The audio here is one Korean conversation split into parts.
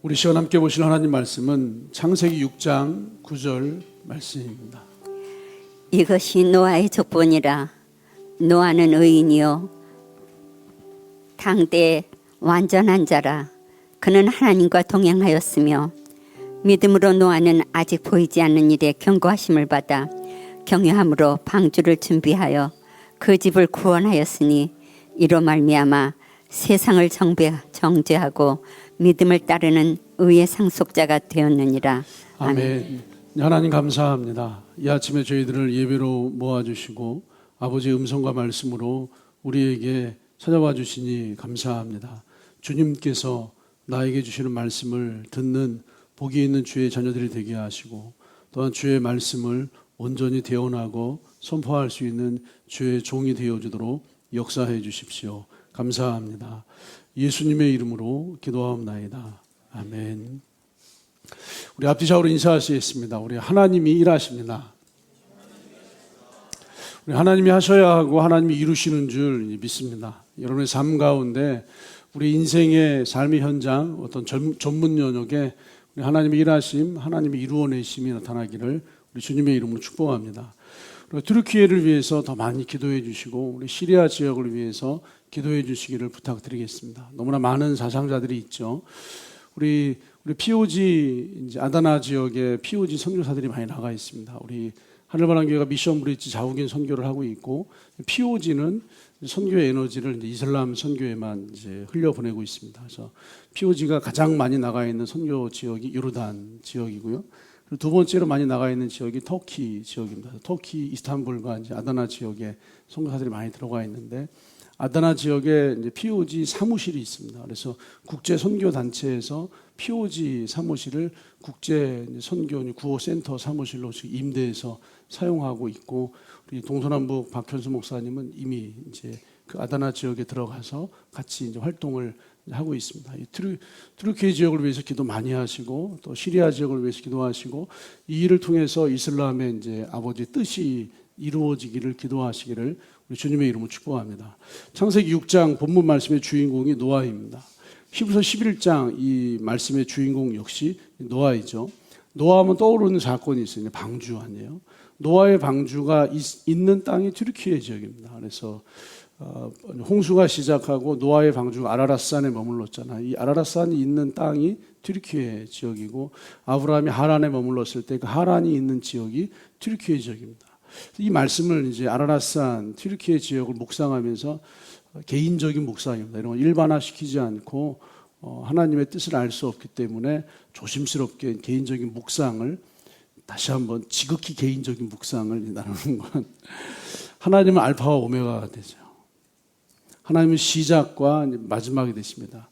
우리 시간 함께 보실 하나님 말씀은 창세기 6장 9절 말씀입니다. 이것이 노아의 족본이라. 노아는 의인이요 당대에 완전한 자라. 그는 하나님과 동행하였으며 믿음으로 노아는 아직 보이지 않는 일에 경고하심을 받아 경외함으로 방주를 준비하여 그 집을 구원하였으니 이로 말미암아 세상을 정죄하고 믿음을 따르는 의의 상속자가 되었느니라. 아멘. 하나님 감사합니다. 이 아침에 저희들을 예배로 모아주시고 아버지의 음성과 말씀으로 우리에게 찾아와 주시니 감사합니다. 주님께서 나에게 주시는 말씀을 듣는 복이 있는 주의 자녀들이 되게 하시고, 또한 주의 말씀을 온전히 대언하고 선포할 수 있는 주의 종이 되어주도록 역사해 주십시오. 감사합니다. 예수님의 이름으로 기도하옵나이다. 아멘. 우리 앞뒤 좌우로 인사하시겠습니다. 우리 하나님이 일하십니다. 우리 하나님이 하셔야 하고 하나님이 이루시는 줄 믿습니다. 여러분의 삶 가운데 우리 인생의 삶의 현장, 어떤 전문 영역에 우리 하나님의 일하심, 하나님의 이루어내심이 나타나기를 우리 주님의 이름으로 축복합니다. 그리고 튀르키예를 위해서 더 많이 기도해 주시고 우리 시리아 지역을 위해서 기도해 주시기를 부탁드리겠습니다. 너무나 많은 사상자들이 있죠. 우리 POG 이제 아다나 지역에 POG 선교사들이 많이 나가 있습니다. 우리 하늘바람교회가 미션 브릿지 자국인 선교를 하고 있고, POG는 선교의 에너지를 이제 이슬람 선교에만 이제 흘려보내고 있습니다. 그래서 POG가 가장 많이 나가 있는 선교 지역이 요르단 지역이고요. 그리고 두 번째로 많이 나가 있는 지역이 터키 지역입니다. 터키 이스탄불과 이제 아다나 지역에 선교사들이 많이 들어가 있는데, 아다나 지역에 이제 POG 사무실이 있습니다. 그래서 국제 선교 단체에서 POG 사무실을 국제 선교 구호센터 사무실로 지금 임대해서 사용하고 있고, 우리 동서남북 박현수 목사님은 이미 이제 그 아다나 지역에 들어가서 같이 이제 활동을 하고 있습니다. 이 튀르키예 지역을 위해서 기도 많이 하시고, 또 시리아 지역을 위해서 기도하시고, 이 일을 통해서 이슬람의 이제 아버지 뜻이 이루어지기를 기도하시기를 우리 주님의 이름으로 축복합니다. 창세기 6장 본문 말씀의 주인공이 노아입니다. 히브리서 11장 이 말씀의 주인공 역시 노아이죠. 노아하면 떠오르는 사건이 있어요. 방주 아니에요. 노아의 방주가 있는 땅이 튀르키예 지역입니다. 그래서 홍수가 시작하고 노아의 방주가 아라랏산에 머물렀잖아요. 이 아라랏산이 있는 땅이 튀르키예 지역이고, 아브라함이 하란에 머물렀을 때 그 하란이 있는 지역이 튀르키예 지역입니다. 이 말씀을 이제 아라랏산 튀르키예 지역을 묵상하면서 개인적인 묵상입니다. 이런 걸 일반화시키지 않고 하나님의 뜻을 알 수 없기 때문에 조심스럽게 개인적인 묵상을 다시 한번 지극히 개인적인 묵상을 나누는 건, 하나님은 알파와 오메가가 되죠. 하나님은 시작과 마지막이 되십니다.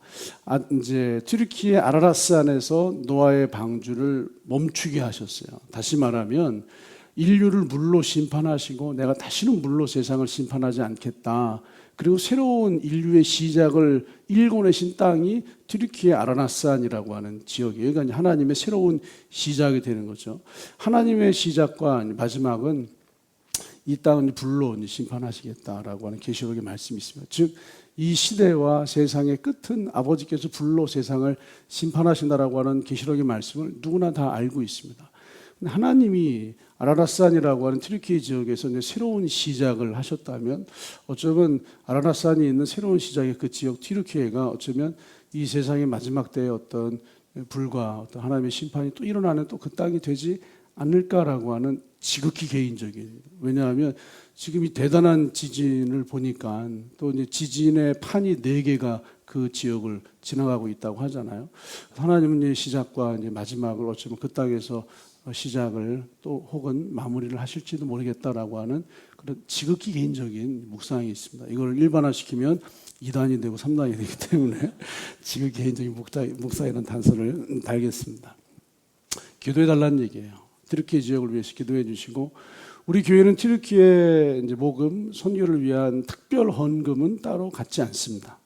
이제 튀르키예 아라랏산에서 노아의 방주를 멈추게 하셨어요. 다시 말하면 인류를 물로 심판하시고 내가 다시는 물로 세상을 심판하지 않겠다. 그리고 새로운 인류의 시작을 일궈내신 땅이 튀르키예 아라랏산이라고 하는 지역이에요. 그러니까 하나님의 새로운 시작이 되는 거죠. 하나님의 시작과 마지막은 이 땅은 불로 심판하시겠다라고 하는 계시록의 말씀이 있습니다. 즉, 이 시대와 세상의 끝은 아버지께서 불로 세상을 심판하신다라고 하는 계시록의 말씀을 누구나 다 알고 있습니다. 하나님이 아라랏산이라고 하는 튀르키예 지역에서 이제 새로운 시작을 하셨다면, 어쩌면 아라랏산이 있는 새로운 시작의 그 지역 튀르키예가 어쩌면 이 세상의 마지막 때의 어떤 불과 어떤 하나님의 심판이 또 일어나는 또 그 땅이 되지 않을까라고 하는 지극히 개인적인, 왜냐하면 지금 이 대단한 지진을 보니까 또 이제 지진의 판이 4개가 그 지역을 지나가고 있다고 하잖아요. 하나님은 이제 시작과 이제 마지막을 어쩌면 그 땅에서 시작을 또 혹은 마무리를 하실지도 모르겠다라고 하는 그런 지극히 개인적인 묵상이 있습니다. 이걸 일반화시키면 2단이 되고 3단이 되기 때문에 지극히 개인적인 묵상이라는 단서를 달겠습니다. 기도해 달라는 얘기예요. 튀르키예 지역을 위해서 기도해 주시고, 우리 교회는 튀르키예 이제 모금 선교를 위한 특별 헌금은 따로 갖지 않습니다.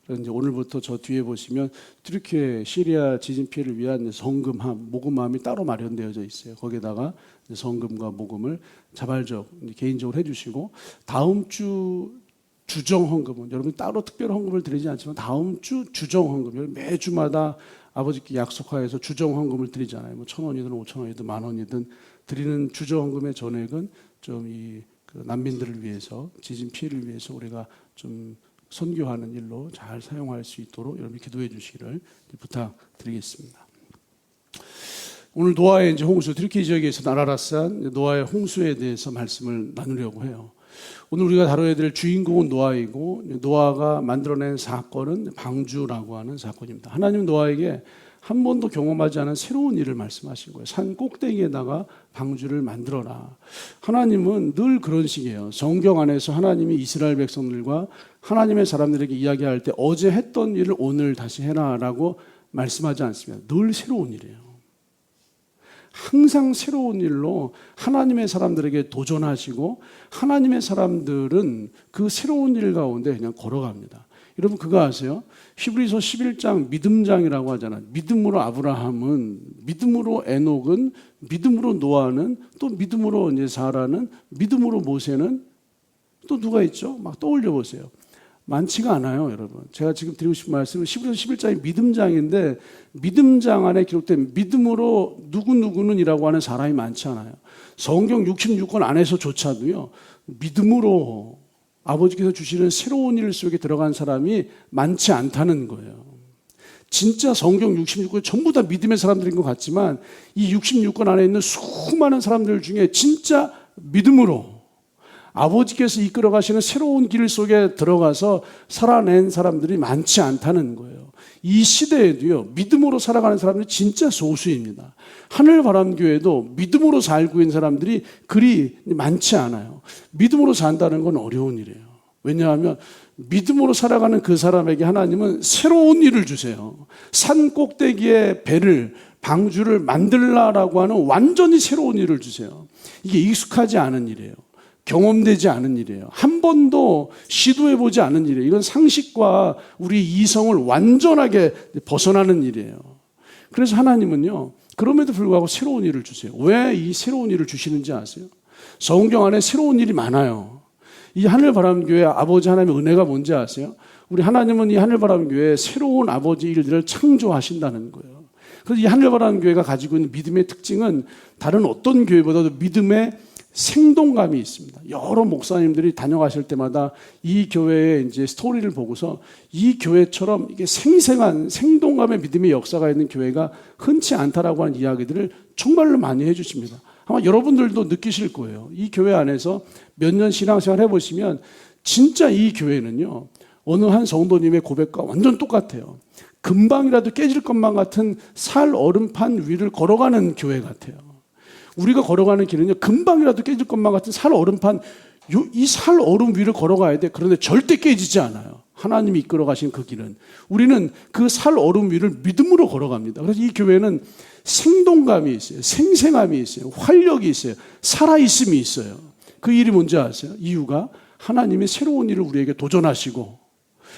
이제 오늘부터 저 뒤에 보시면 튀르키예 시리아 지진 피해를 위한 성금함, 모금함이 따로 마련되어져 있어요. 거기에다가 성금과 모금을 자발적 개인적으로 해주시고, 다음 주 주정 헌금은 여러분 따로 특별 헌금을 드리지 않지만 다음 주 주정 헌금, 매주마다 아버지께 약속하여서 주정헌금을 드리잖아요. 뭐 1,000원이든 5,000원이든 10,000원이든 드리는 주정헌금의 전액은 좀 그 난민들을 위해서, 지진 피해를 위해서 우리가 좀 선교하는 일로 잘 사용할 수 있도록 여러분이 기도해 주시기를 부탁드리겠습니다. 오늘 노아의 이제 홍수, 트리키 지역에서 나라라산 노아의 홍수에 대해서 말씀을 나누려고 해요. 오늘 우리가 다뤄야 될 주인공은 노아이고, 노아가 만들어낸 사건은 방주라고 하는 사건입니다. 하나님 노아에게 한 번도 경험하지 않은 새로운 일을 말씀하신 거예요. 산 꼭대기에다가 방주를 만들어라. 하나님은 늘 그런 식이에요. 성경 안에서 하나님이 이스라엘 백성들과 하나님의 사람들에게 이야기할 때 어제 했던 일을 오늘 다시 해라라고 말씀하지 않습니다. 늘 새로운 일이에요. 항상 새로운 일로 하나님의 사람들에게 도전하시고, 하나님의 사람들은 그 새로운 일 가운데 그냥 걸어갑니다. 여러분 그거 아세요? 히브리서 11장 믿음장이라고 하잖아요. 믿음으로 아브라함은, 믿음으로 에녹은, 믿음으로 노아는, 또 믿음으로 이제 사라는, 믿음으로 모세는, 또 누가 있죠? 막 떠올려 보세요. 많지가 않아요, 여러분. 제가 지금 드리고 싶은 말씀은 히브리서 11장이 믿음장인데, 믿음장 안에 기록된 믿음으로 누구누구는이라고 하는 사람이 많지 않아요. 성경 66권 안에서조차도요, 믿음으로 아버지께서 주시는 새로운 일 속에 들어간 사람이 많지 않다는 거예요. 진짜 성경 66권 전부 다 믿음의 사람들인 것 같지만, 이 66권 안에 있는 수많은 사람들 중에 진짜 믿음으로 아버지께서 이끌어 가시는 새로운 길 속에 들어가서 살아낸 사람들이 많지 않다는 거예요. 이 시대에도요, 믿음으로 살아가는 사람들이 진짜 소수입니다. 하늘바람교회도 믿음으로 살고 있는 사람들이 그리 많지 않아요. 믿음으로 산다는 건 어려운 일이에요. 왜냐하면 믿음으로 살아가는 그 사람에게 하나님은 새로운 일을 주세요. 산 꼭대기에 배를, 방주를 만들라라고 하는 완전히 새로운 일을 주세요. 이게 익숙하지 않은 일이에요. 경험되지 않은 일이에요. 한 번도 시도해보지 않은 일이에요. 이건 상식과 우리 이성을 완전하게 벗어나는 일이에요. 그래서 하나님은요, 그럼에도 불구하고 새로운 일을 주세요. 왜 이 새로운 일을 주시는지 아세요? 성경 안에 새로운 일이 많아요. 이 하늘바람교회 아버지 하나님의 은혜가 뭔지 아세요? 우리 하나님은 이 하늘바람교회에 새로운 아버지 일들을 창조하신다는 거예요. 그래서 이 하늘바람교회가 가지고 있는 믿음의 특징은 다른 어떤 교회보다도 믿음의 생동감이 있습니다. 여러 목사님들이 다녀가실 때마다 이 교회의 이제 스토리를 보고서 이 교회처럼 이게 생생한 생동감의 믿음의 역사가 있는 교회가 흔치 않다라고 하는 이야기들을 정말로 많이 해주십니다. 아마 여러분들도 느끼실 거예요. 이 교회 안에서 몇 년 신앙생활 해보시면 진짜 이 교회는요, 어느 한 성도님의 고백과 완전 똑같아요. 금방이라도 깨질 것만 같은 살 얼음판 위를 걸어가는 교회 같아요. 우리가 걸어가는 길은요, 금방이라도 깨질 것만 같은 살 얼음판, 이 살 얼음 위를 걸어가야 돼. 그런데 절대 깨지지 않아요. 하나님이 이끌어 가신 그 길은. 우리는 그 살 얼음 위를 믿음으로 걸어갑니다. 그래서 이 교회는 생동감이 있어요. 생생함이 있어요. 활력이 있어요. 살아있음이 있어요. 그 일이 뭔지 아세요? 이유가 하나님이 새로운 일을 우리에게 도전하시고,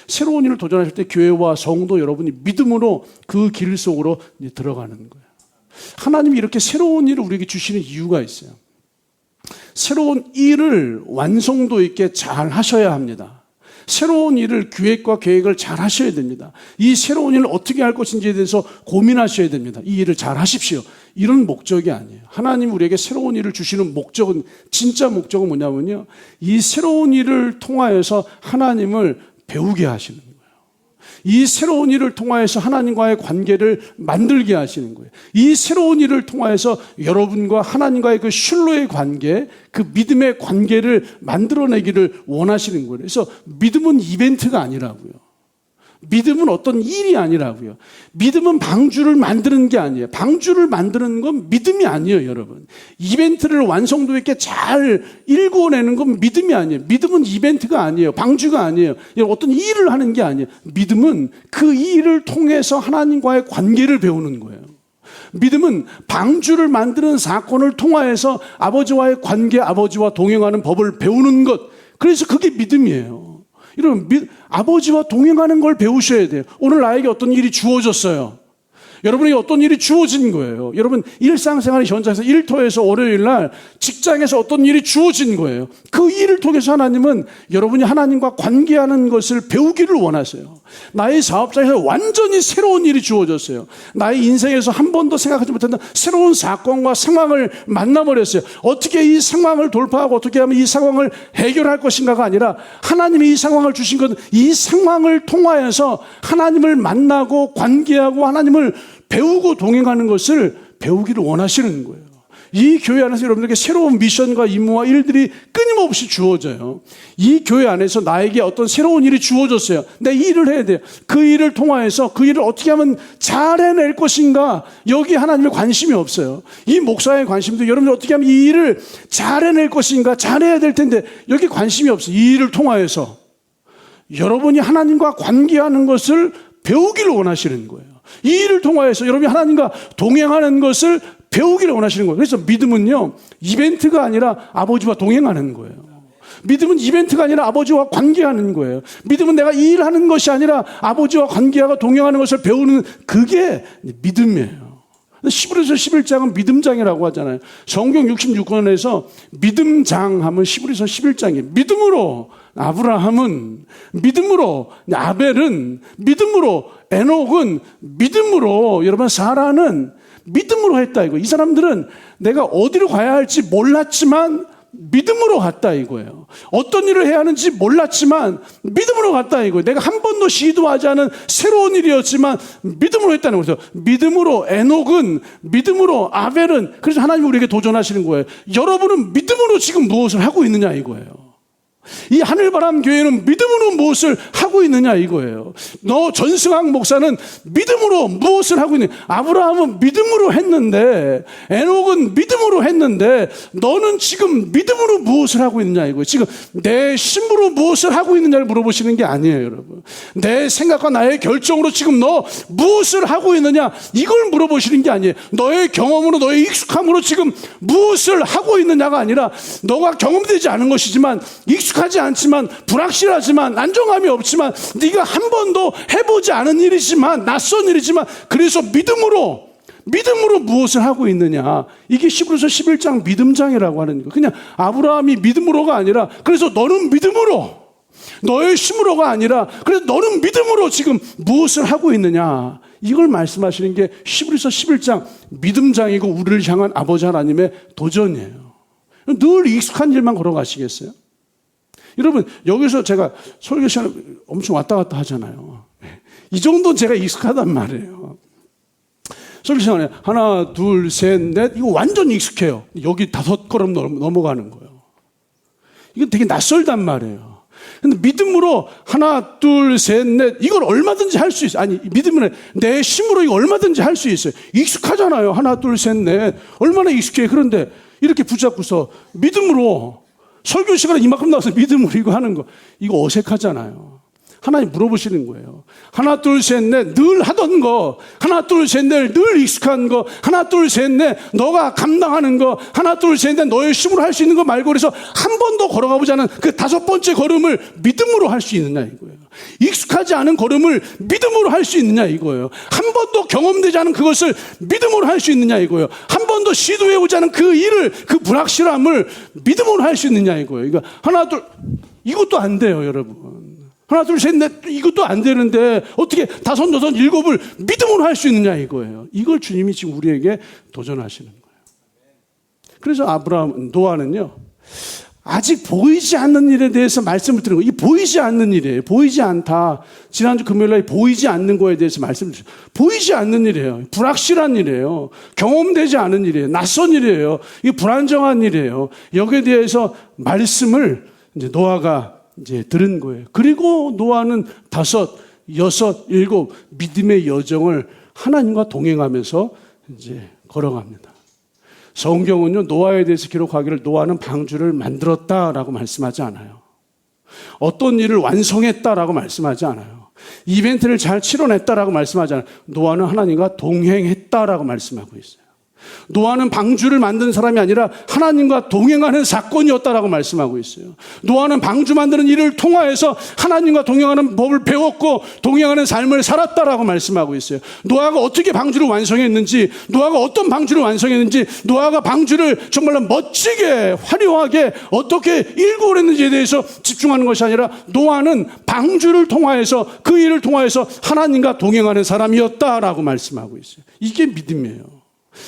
새로운 일을 도전하실 때 교회와 성도 여러분이 믿음으로 그 길 속으로 들어가는 거예요. 하나님이 이렇게 새로운 일을 우리에게 주시는 이유가 있어요. 새로운 일을 완성도 있게 잘 하셔야 합니다. 새로운 일을 기획과 계획을 잘 하셔야 됩니다. 이 새로운 일을 어떻게 할 것인지에 대해서 고민하셔야 됩니다. 이 일을 잘 하십시오. 이런 목적이 아니에요. 하나님 우리에게 새로운 일을 주시는 목적은, 진짜 목적은 뭐냐면요, 이 새로운 일을 통하여서 하나님을 배우게 하시는 거예요. 이 새로운 일을 통하여서 하나님과의 관계를 만들게 하시는 거예요. 이 새로운 일을 통하여서 여러분과 하나님과의 그 신뢰의 관계, 그 믿음의 관계를 만들어내기를 원하시는 거예요. 그래서 믿음은 이벤트가 아니라고요. 믿음은 어떤 일이 아니라고요. 믿음은 방주를 만드는 게 아니에요. 방주를 만드는 건 믿음이 아니에요, 여러분. 이벤트를 완성도 있게 잘 일구어내는 건 믿음이 아니에요. 믿음은 이벤트가 아니에요. 방주가 아니에요. 어떤 일을 하는 게 아니에요. 믿음은 그 일을 통해서 하나님과의 관계를 배우는 거예요. 믿음은 방주를 만드는 사건을 통하여서 아버지와의 관계, 아버지와 동행하는 법을 배우는 것. 그래서 그게 믿음이에요. 여러분, 아버지와 동행하는 걸 배우셔야 돼요. 오늘 나에게 어떤 일이 주어졌어요. 여러분에게 어떤 일이 주어진 거예요. 여러분 일상생활의 현장에서 일터에서 월요일 날 직장에서 어떤 일이 주어진 거예요. 그 일을 통해서 하나님은 여러분이 하나님과 관계하는 것을 배우기를 원하세요. 나의 사업장에서 완전히 새로운 일이 주어졌어요. 나의 인생에서 한 번도 생각하지 못했던 새로운 사건과 상황을 만나버렸어요. 어떻게 이 상황을 돌파하고 어떻게 하면 이 상황을 해결할 것인가가 아니라 하나님이 이 상황을 주신 건 이 상황을 통하여서 하나님을 만나고 관계하고 하나님을 배우고 동행하는 것을 배우기를 원하시는 거예요. 이 교회 안에서 여러분들에게 새로운 미션과 임무와 일들이 끊임없이 주어져요. 이 교회 안에서 나에게 어떤 새로운 일이 주어졌어요. 내 일을 해야 돼요. 그 일을 통하여서 그 일을 어떻게 하면 잘 해낼 것인가, 여기에 하나님의 관심이 없어요. 이 목사의 관심도 여러분들 어떻게 하면 이 일을 잘 해낼 것인가, 잘해야 될 텐데 여기 관심이 없어요. 이 일을 통하여서 여러분이 하나님과 관계하는 것을 배우기를 원하시는 거예요. 이 일을 통하여서 여러분이 하나님과 동행하는 것을 배우기를 원하시는 거예요. 그래서 믿음은요, 이벤트가 아니라 아버지와 동행하는 거예요. 믿음은 이벤트가 아니라 아버지와 관계하는 거예요. 믿음은 내가 이 일하는 것이 아니라 아버지와 관계하고 동행하는 것을 배우는, 그게 믿음이에요. 히브리서 11장은 믿음장이라고 하잖아요. 성경 66권에서 믿음장 하면 히브리서 11장이에요. 믿음으로 아브라함은, 믿음으로 아벨은, 믿음으로 에녹은, 믿음으로 여러분 사라는 믿음으로 했다 이거. 이 사람들은 내가 어디로 가야 할지 몰랐지만 믿음으로 갔다 이거예요. 어떤 일을 해야 하는지 몰랐지만 믿음으로 갔다 이거예요. 내가 한 번도 시도하지 않은 새로운 일이었지만 믿음으로 했다는 거죠. 믿음으로 에녹은, 믿음으로 아벨은. 그래서 하나님이 우리에게 도전하시는 거예요. 여러분은 믿음으로 지금 무엇을 하고 있느냐 이거예요. 이 하늘바람 교회는 믿음으로 무엇을 하고 있느냐 이거예요. 너 전승학 목사는 믿음으로 무엇을 하고 있느냐. 아브라함은 믿음으로 했는데, 에녹은 믿음으로 했는데, 너는 지금 믿음으로 무엇을 하고 있느냐 이거예요. 지금 내 힘으로 무엇을 하고 있느냐를 물어보시는 게 아니에요, 여러분. 내 생각과 나의 결정으로 지금 너 무엇을 하고 있느냐, 이걸 물어보시는 게 아니에요. 너의 경험으로, 너의 익숙함으로 지금 무엇을 하고 있느냐가 아니라, 너가 경험되지 않은 것이지만, 익숙하지 않지만, 불확실하지만, 안정감이 없지만, 네가 한 번도 해보지 않은 일이지만, 낯선 일이지만, 그래서 믿음으로 무엇을 하고 있느냐. 이게 히브리서 11장 믿음장이라고 하는 거예요. 그냥 아브라함이 믿음으로가 아니라, 그래서 너는 믿음으로, 너의 힘으로가 아니라, 그래서 너는 믿음으로 지금 무엇을 하고 있느냐. 이걸 말씀하시는 게 히브리서 11장 믿음장이고, 우리를 향한 아버지 하나님의 도전이에요. 늘 익숙한 일만 걸어가시겠어요? 여러분, 여기서 제가 설교 시간에 엄청 왔다 갔다 하잖아요. 이 정도는 제가 익숙하단 말이에요. 설교 시간에 하나, 둘, 셋, 넷, 이거 완전 익숙해요. 여기 5걸음 넘어가는 거예요. 이건 되게 낯설단 말이에요. 근데 믿음으로 하나, 둘, 셋, 넷, 이걸 얼마든지 할 수 있어요. 아니, 믿음으로 내 힘으로 이거 얼마든지 할 수 있어요. 익숙하잖아요. 하나, 둘, 셋, 넷. 얼마나 익숙해요. 그런데 이렇게 붙잡고서 믿음으로, 설교 시간에 이만큼 나와서 믿음으로 이거 하는 거, 이거 어색하잖아요. 하나님 물어보시는 거예요. 하나, 둘, 셋, 넷, 늘 하던 거, 하나, 둘, 셋, 넷, 늘 익숙한 거, 하나, 둘, 셋, 넷, 너가 감당하는 거, 하나, 둘, 셋, 넷, 너의 힘으로 할 수 있는 거 말고, 그래서 한 번도 걸어가 보지 않은 그 5번째 걸음을 믿음으로 할 수 있느냐 이거예요. 익숙하지 않은 걸음을 믿음으로 할 수 있느냐 이거예요. 한 번도 경험되지 않은 그것을 믿음으로 할 수 있느냐 이거예요. 한 번도 시도해보지 않은 그 일을, 그 불확실함을 믿음으로 할 수 있느냐 이거예요. 이거 하나, 둘, 이것도 안 돼요, 여러분. 하나, 둘, 셋, 넷, 이것도 안 되는데 어떻게 5, 6, 7을 믿음으로 할 수 있느냐 이거예요. 이걸 주님이 지금 우리에게 도전하시는 거예요. 그래서 노아는요, 아직 보이지 않는 일에 대해서 말씀을 드린 거예요. 이 보이지 않는 일이에요. 보이지 않다. 지난주 금요일날 보이지 않는 거에 대해서 말씀을 드렸어요. 보이지 않는 일이에요. 불확실한 일이에요. 경험되지 않은 일이에요. 낯선 일이에요. 이게 불안정한 일이에요. 여기에 대해서 말씀을 이제 노아가 이제 들은 거예요. 그리고 노아는 5, 6, 7 믿음의 여정을 하나님과 동행하면서 이제 걸어갑니다. 성경은요, 노아에 대해서 기록하기를 노아는 방주를 만들었다라고 말씀하지 않아요. 어떤 일을 완성했다라고 말씀하지 않아요. 이벤트를 잘 치러냈다라고 말씀하지 않아요. 노아는 하나님과 동행했다라고 말씀하고 있어요. 노아는 방주를 만드는 사람이 아니라 하나님과 동행하는 사건이었다라고 말씀하고 있어요. 노아는 방주 만드는 일을 통하여서 하나님과 동행하는 법을 배웠고 동행하는 삶을 살았다라고 말씀하고 있어요. 노아가 어떻게 방주를 완성했는지, 노아가 어떤 방주를 완성했는지, 노아가 방주를 정말로 멋지게 화려하게 어떻게 일구고 했는지에 대해서 집중하는 것이 아니라 노아는 방주를 통하여서 그 일을 통하여서 하나님과 동행하는 사람이었다라고 말씀하고 있어요. 이게 믿음이에요.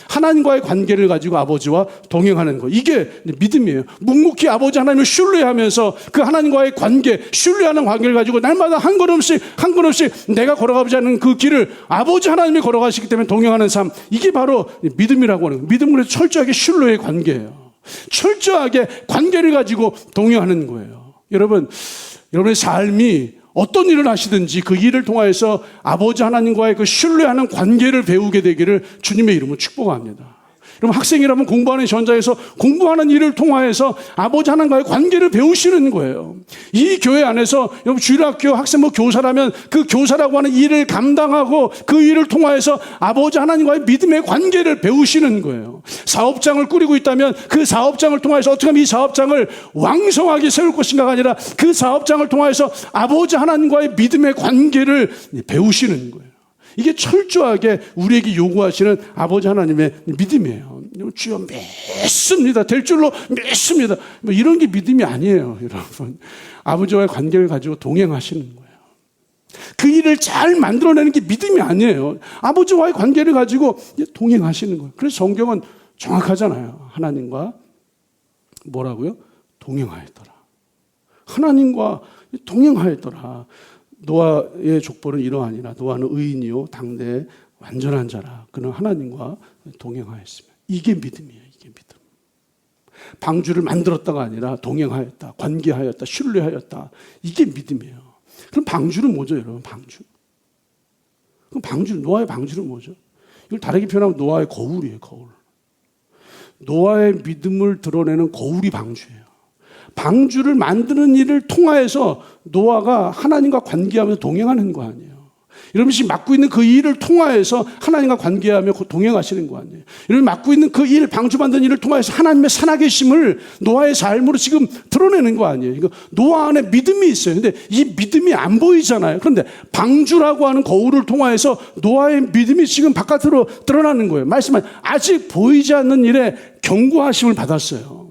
하나님과의 관계를 가지고 아버지와 동행하는 것, 이게 믿음이에요. 묵묵히 아버지 하나님을 신뢰하면서 그 하나님과의 관계, 신뢰하는 관계를 가지고 날마다 한 걸음씩 한 걸음씩 내가 걸어가지 않는 그 길을 아버지 하나님이 걸어가시기 때문에 동행하는 삶, 이게 바로 믿음이라고 하는 거예요. 믿음은 철저하게 신뢰의 관계예요. 철저하게 관계를 가지고 동행하는 거예요. 여러분의 삶이 어떤 일을 하시든지 그 일을 통하여서 아버지 하나님과의 그 신뢰하는 관계를 배우게 되기를 주님의 이름으로 축복합니다. 여러분, 학생이라면 공부하는 현장에서 공부하는 일을 통하여서 아버지 하나님과의 관계를 배우시는 거예요. 이 교회 안에서 여러분 주일학교 학생부 교사라면 그 교사라고 하는 일을 감당하고 그 일을 통하여서 아버지 하나님과의 믿음의 관계를 배우시는 거예요. 사업장을 꾸리고 있다면 그 사업장을 통해서 어떻게 하면 이 사업장을 왕성하게 세울 것인가가 아니라 그 사업장을 통해서 아버지 하나님과의 믿음의 관계를 배우시는 거예요. 이게 철저하게 우리에게 요구하시는 아버지 하나님의 믿음이에요. 주여 믿습니다. 될 줄로 믿습니다. 뭐 이런 게 믿음이 아니에요, 여러분. 아버지와의 관계를 가지고 동행하시는 거예요. 그 일을 잘 만들어내는 게 믿음이 아니에요. 아버지와의 관계를 가지고 동행하시는 거예요. 그래서 성경은 정확하잖아요. 하나님과 뭐라고요? 동행하였더라. 하나님과 동행하였더라. 노아의 족보는 이러하니라. 노아는 의인이요 당대의 완전한 자라. 그는 하나님과 동행하였으며. 이게 믿음이에요. 이게 믿음. 방주를 만들었다가 아니라 동행하였다, 관계하였다, 신뢰하였다. 이게 믿음이에요. 그럼 방주는 뭐죠, 여러분? 방주. 그럼 방주, 노아의 방주는 뭐죠? 이걸 다르게 표현하면 노아의 거울이에요. 거울. 노아의 믿음을 드러내는 거울이 방주예요. 방주를 만드는 일을 통하여서 노아가 하나님과 관계하면서 동행하는 거 아니에요. 여러분이 지금 맡고 있는 그 일을 통하여서 하나님과 관계하며 동행하시는 거 아니에요. 여러분이 맡고 있는 그 일, 방주 만드는 일을 통하여서 하나님의 살아계심을 노아의 삶으로 지금 드러내는 거 아니에요. 이거 노아 안에 믿음이 있어요. 근데 이 믿음이 안 보이잖아요. 그런데 방주라고 하는 거울을 통하여서 노아의 믿음이 지금 바깥으로 드러나는 거예요. 말씀하신 아직 보이지 않는 일에 경고하심을 받았어요.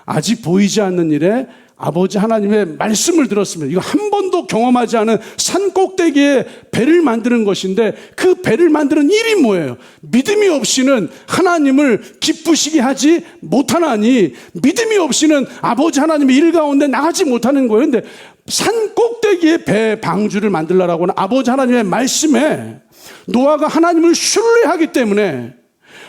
아직 보이지 않는 일에 아버지 하나님의 말씀을 들었습니다. 이거 한 번도 경험하지 않은 산 꼭대기에 배를 만드는 것인데 그 배를 만드는 일이 뭐예요? 믿음이 없이는 하나님을 기쁘시게 하지 못하나니 믿음이 없이는 아버지 하나님의 일 가운데 나가지 못하는 거예요. 근데 산 꼭대기에 배 방주를 만들라라고 하는 아버지 하나님의 말씀에 노아가 하나님을 신뢰하기 때문에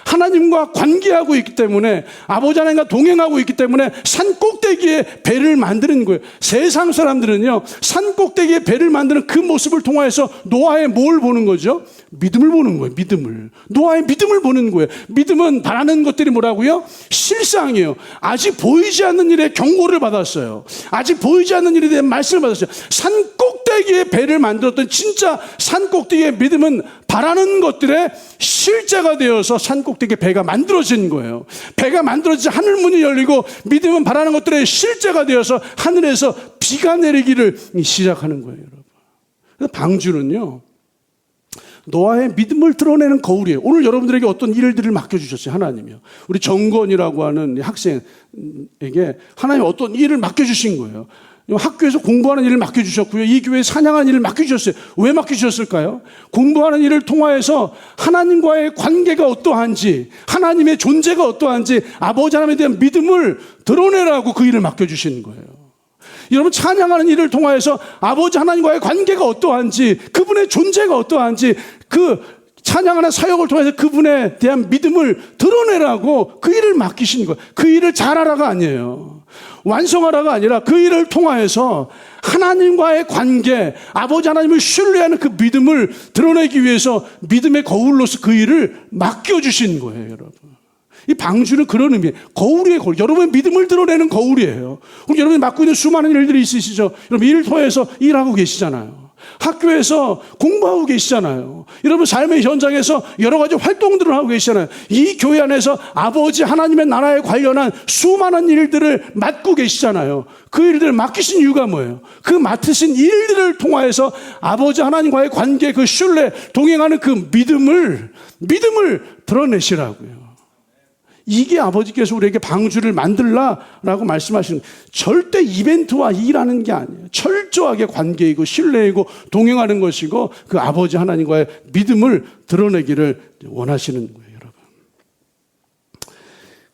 하나님과 관계하고 있기 때문에 아버지 하나님과 동행하고 있기 때문에 산 꼭대기에 배를 만드는 거예요. 세상 사람들은요 산 꼭대기에 배를 만드는 그 모습을 통해서 노아의 뭘 보는 거죠? 믿음을 보는 거예요. 믿음을. 노아의 믿음을 보는 거예요. 믿음은 바라는 것들이 뭐라고요? 실상이에요. 아직 보이지 않는 일에 경고를 받았어요. 아직 보이지 않는 일에 대한 말씀을 받았어요. 산 꼭대기에 배를 만들었던 진짜 산 꼭대기의 믿음은 바라는 것들의 실제가 되어서 산 꼭대기에 배가 만들어진 거예요. 배가 만들어지자 하늘문이 열리고 믿음은 바라는 것들의 실제가 되어서 하늘에서 비가 내리기를 시작하는 거예요, 여러분. 그래서 방주는요 노아의 믿음을 드러내는 거울이에요. 오늘 여러분들에게 어떤 일들을 맡겨주셨어요, 하나님이요. 우리 정건이라고 하는 학생에게 하나님 어떤 일을 맡겨주신 거예요. 학교에서 공부하는 일을 맡겨주셨고요. 이 교회에 찬양하는 일을 맡겨주셨어요. 왜 맡겨주셨을까요? 공부하는 일을 통하여서 하나님과의 관계가 어떠한지, 하나님의 존재가 어떠한지 아버지 하나님에 대한 믿음을 드러내라고 그 일을 맡겨주신 거예요. 여러분 찬양하는 일을 통하여서 아버지 하나님과의 관계가 어떠한지, 그분의 존재가 어떠한지 그 찬양하는 사역을 통해서 그분에 대한 믿음을 드러내라고 그 일을 맡기신 거예요. 그 일을 잘하라가 아니에요. 완성하라가 아니라 그 일을 통하여서 하나님과의 관계, 아버지 하나님을 신뢰하는 그 믿음을 드러내기 위해서 믿음의 거울로서 그 일을 맡겨주신 거예요, 여러분. 이 방주는 그런 의미예요. 거울이에요, 거울. 여러분의 믿음을 드러내는 거울이에요. 그럼 여러분이 맡고 있는 수많은 일들이 있으시죠? 여러분 일 통해서 일하고 계시잖아요. 학교에서 공부하고 계시잖아요. 여러분 삶의 현장에서 여러 가지 활동들을 하고 계시잖아요. 이 교회 안에서 아버지 하나님의 나라에 관련한 수많은 일들을 맡고 계시잖아요. 그 일들을 맡기신 이유가 뭐예요? 그 맡으신 일들을 통하여서 아버지 하나님과의 관계, 그 신뢰, 동행하는 그 믿음을 드러내시라고요. 이게 아버지께서 우리에게 방주를 만들라라고 말씀하시는, 절대 이벤트와 일하는 게 아니에요. 철저하게 관계이고 신뢰이고 동행하는 것이고, 그 아버지 하나님과의 믿음을 드러내기를 원하시는 거예요, 여러분.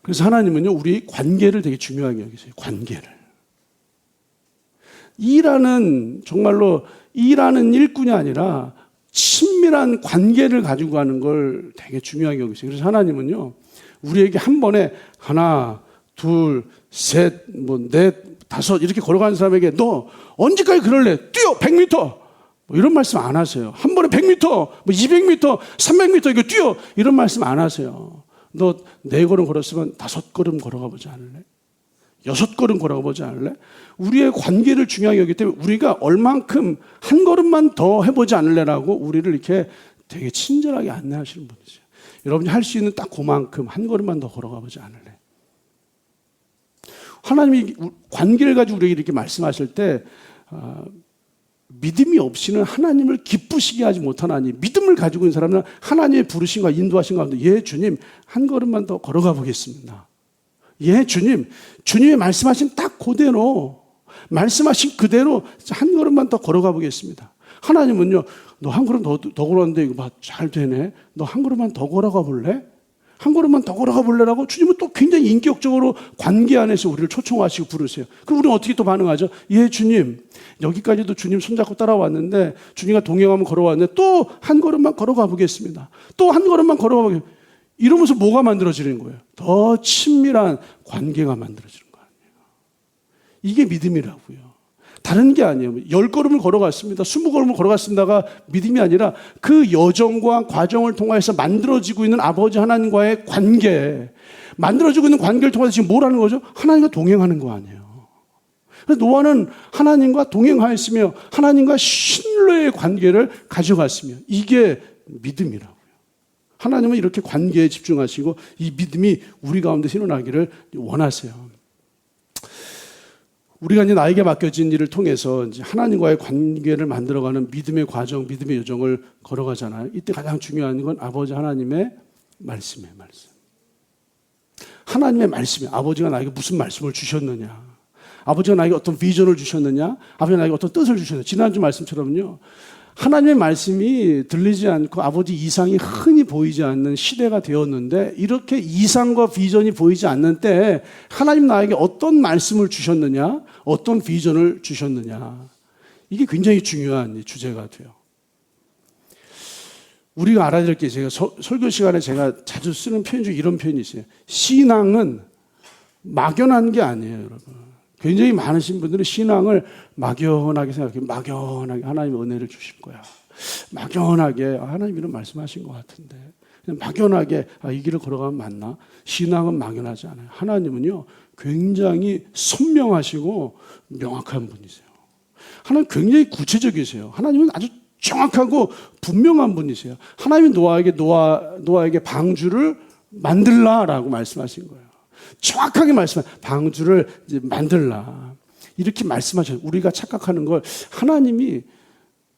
그래서 하나님은요, 우리 관계를 되게 중요하게 여기세요. 관계를. 정말로 일하는 일꾼이 아니라 친밀한 관계를 가지고 가는 걸 되게 중요하게 여기세요. 그래서 하나님은요, 우리에게 한 번에 하나, 둘, 셋, 넷, 다섯 이렇게 걸어가는 사람에게 너 언제까지 그럴래? 뛰어 100m 이런 말씀 안 하세요. 한 번에 100m, 200m, 300m 이거 뛰어 이런 말씀 안 하세요. 너 4걸음 걸었으면 5걸음 걸어가 보지 않을래? 6걸음 걸어가 보지 않을래? 우리의 관계를 중요하게 여기기 때문에 우리가 얼만큼 한 걸음만 더 해보지 않을래라고 우리를 이렇게 되게 친절하게 안내하시는 분이세요. 여러분이 할 수 있는 딱 그만큼 한 걸음만 더 걸어가 보지 않을래? 하나님이 관계를 가지고 우리에게 이렇게 말씀하실 때 믿음이 없이는 하나님을 기쁘시게 하지 못하나니, 믿음을 가지고 있는 사람은 하나님의 부르심과 인도하신 가운데 예 주님 한 걸음만 더 걸어가 보겠습니다. 예 주님, 주님이 말씀하신 딱 그대로, 말씀하신 그대로 한 걸음만 더 걸어가 보겠습니다. 하나님은요, 너 한 걸음 더 걸었는데 이거 잘 되네. 너 한 걸음만 더 걸어가 볼래? 한 걸음만 더 걸어가 볼래라고 주님은 또 굉장히 인격적으로 관계 안에서 우리를 초청하시고 부르세요. 그럼 우리는 어떻게 또 반응하죠? 예 주님, 여기까지도 주님 손잡고 따라왔는데, 주님과 동행하면 걸어왔는데 또 한 걸음만 걸어가 보겠습니다. 또 한 걸음만 걸어가 보겠습니다. 이러면서 뭐가 만들어지는 거예요? 더 친밀한 관계가 만들어지는 거 아니에요. 이게 믿음이라고요. 다른 게 아니에요. 10걸음을 걸어갔습니다. 20걸음을 걸어갔습니다가 믿음이 아니라 그 여정과 과정을 통해서 만들어지고 있는 아버지 하나님과의 관계, 만들어지고 있는 관계를 통해서 지금 뭘 하는 거죠? 하나님과 동행하는 거 아니에요. 그래서 노아는 하나님과 동행하였으며 하나님과 신뢰의 관계를 가져갔으며, 이게 믿음이라고요. 하나님은 이렇게 관계에 집중하시고 이 믿음이 우리 가운데 일어나기를 원하세요. 우리가 이제 나에게 맡겨진 일을 통해서 이제 하나님과의 관계를 만들어가는 믿음의 과정, 믿음의 여정을 걸어가잖아요. 이때 가장 중요한 건 아버지 하나님의 말씀이에요, 말씀. 하나님의 말씀이에요. 아버지가 나에게 무슨 말씀을 주셨느냐, 아버지가 나에게 어떤 비전을 주셨느냐, 아버지가 나에게 어떤 뜻을 주셨느냐. 지난주 말씀처럼요, 하나님의 말씀이 들리지 않고 아버지 이상이 흔히 보이지 않는 시대가 되었는데, 이렇게 이상과 비전이 보이지 않는 때 하나님 나에게 어떤 말씀을 주셨느냐, 어떤 비전을 주셨느냐, 이게 굉장히 중요한 주제가 돼요. 우리가 알아야 될 게 있어요. 설교 시간에 제가 자주 쓰는 표현 중에 이런 표현이 있어요. 신앙은 막연한 게 아니에요, 여러분. 굉장히 많으신 분들은 신앙을 막연하게 생각해요. 막연하게 하나님의 은혜를 주실 거야. 막연하게 하나님 이런 말씀하신 것 같은데, 그냥 막연하게 이 길을 걸어가면 맞나? 신앙은 막연하지 않아요. 하나님은요, 굉장히 선명하시고 명확한 분이세요. 하나님 굉장히 구체적이세요. 하나님은 아주 정확하고 분명한 분이세요. 하나님이 노아에게 방주를 만들라라고 말씀하신 거예요. 정확하게 방주를 이제 만들라 이렇게 말씀하셔요. 우리가 착각하는 걸, 하나님이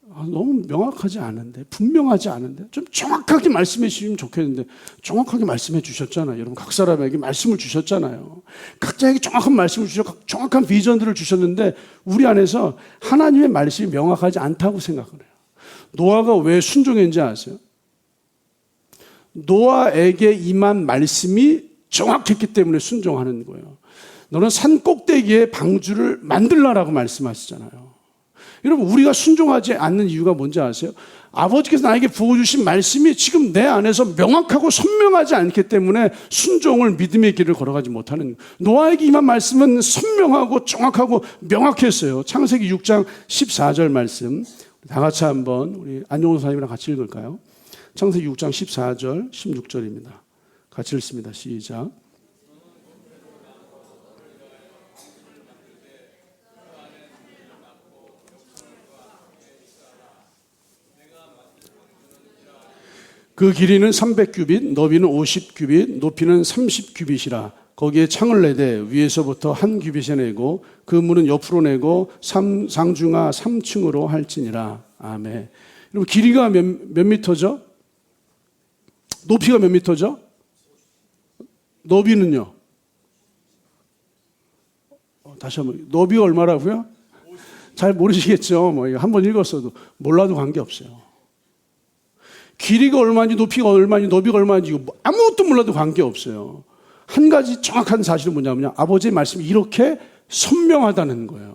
너무 명확하지 않은데, 분명하지 않은데 좀 정확하게 말씀해 주시면 좋겠는데, 정확하게 말씀해 주셨잖아요. 여러분 각 사람에게 말씀을 주셨잖아요. 각자에게 정확한 말씀을 주셨고 정확한 비전들을 주셨는데, 우리 안에서 하나님의 말씀이 명확하지 않다고 생각을 해요. 노아가 왜 순종했는지 아세요? 노아에게 임한 말씀이 정확했기 때문에 순종하는 거예요. 너는 산 꼭대기에 방주를 만들라라고 말씀하시잖아요. 여러분, 우리가 순종하지 않는 이유가 뭔지 아세요? 아버지께서 나에게 부어주신 말씀이 지금 내 안에서 명확하고 선명하지 않기 때문에 순종을, 믿음의 길을 걸어가지 못하는 거예요. 노아에게 임한 말씀은 선명하고 정확하고 명확했어요. 창세기 6장 14절 말씀 다 같이 한번 우리 안용훈 선생님이랑 같이 읽을까요? 창세기 6장 14절 16절입니다. 같이 읽습니다. 시작. 그 길이는 300규빗, 너비는 50규빗, 높이는 30규빗이라. 거기에 창을 내되 위에서부터 한 규빗에 내고 그 문은 옆으로 내고 상중하 3층으로 할지니라. 아멘. 여러분, 길이가 몇 미터죠? 높이가 몇 미터죠? 너비는요? 다시 한번, 너비가 얼마라고요? 잘 모르시겠죠? 뭐 한번 읽었어도 몰라도 관계없어요. 길이가 얼마인지 높이가 얼마인지 너비가 얼마인지 이거 아무것도 몰라도 관계없어요. 한 가지 정확한 사실은 뭐냐면요, 아버지의 말씀이 이렇게 선명하다는 거예요.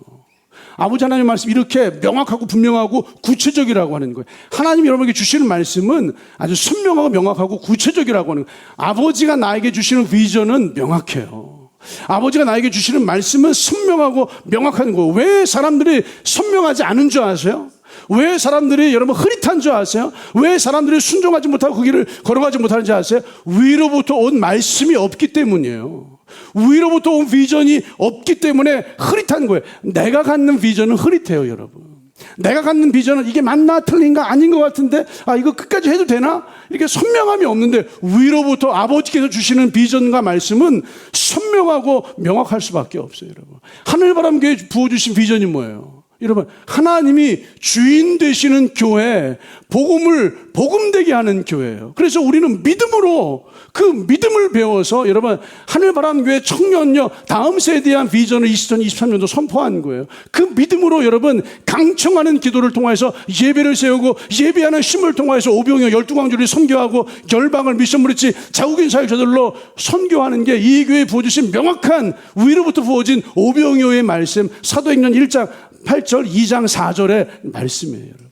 아버지 하나님의 말씀이 이렇게 명확하고 분명하고 구체적이라고 하는 거예요. 하나님이 여러분에게 주시는 말씀은 아주 선명하고 명확하고 구체적이라고 하는 거예요. 아버지가 나에게 주시는 비전은 명확해요. 아버지가 나에게 주시는 말씀은 선명하고 명확한 거예요. 왜 사람들이 선명하지 않은 줄 아세요? 왜 사람들이 여러분 흐릿한 줄 아세요? 왜 사람들이 순종하지 못하고 그 길을 걸어가지 못하는지 아세요? 위로부터 온 말씀이 없기 때문이에요. 위로부터 온 비전이 없기 때문에 흐릿한 거예요. 내가 갖는 비전은 흐릿해요, 여러분. 내가 갖는 비전은 이게 맞나 틀린가 아닌 것 같은데, 이거 끝까지 해도 되나? 이렇게 선명함이 없는데 위로부터 아버지께서 주시는 비전과 말씀은 선명하고 명확할 수밖에 없어요, 여러분. 하늘바람교회 부어주신 비전이 뭐예요? 여러분, 하나님이 주인 되시는 교회, 복음을 복음되게 하는 교회예요. 그래서 우리는 믿음으로 그 믿음을 배워서 여러분 하늘바람교회 청년녀 다음 세대에 대한 비전을 2023년도 선포한 거예요. 그 믿음으로 여러분 강청하는 기도를 통해서 예배를 세우고 예배하는 쉼을 통해서 오병이어 12광주를 선교하고 열방을 미션 브릿지 자국인 사역 저들로 선교하는 게 이 교회에 부어주신 명확한 위로부터 부어진 오병이어의 말씀, 사도행전 1장 8절, 2장 4절의 말씀이에요, 여러분.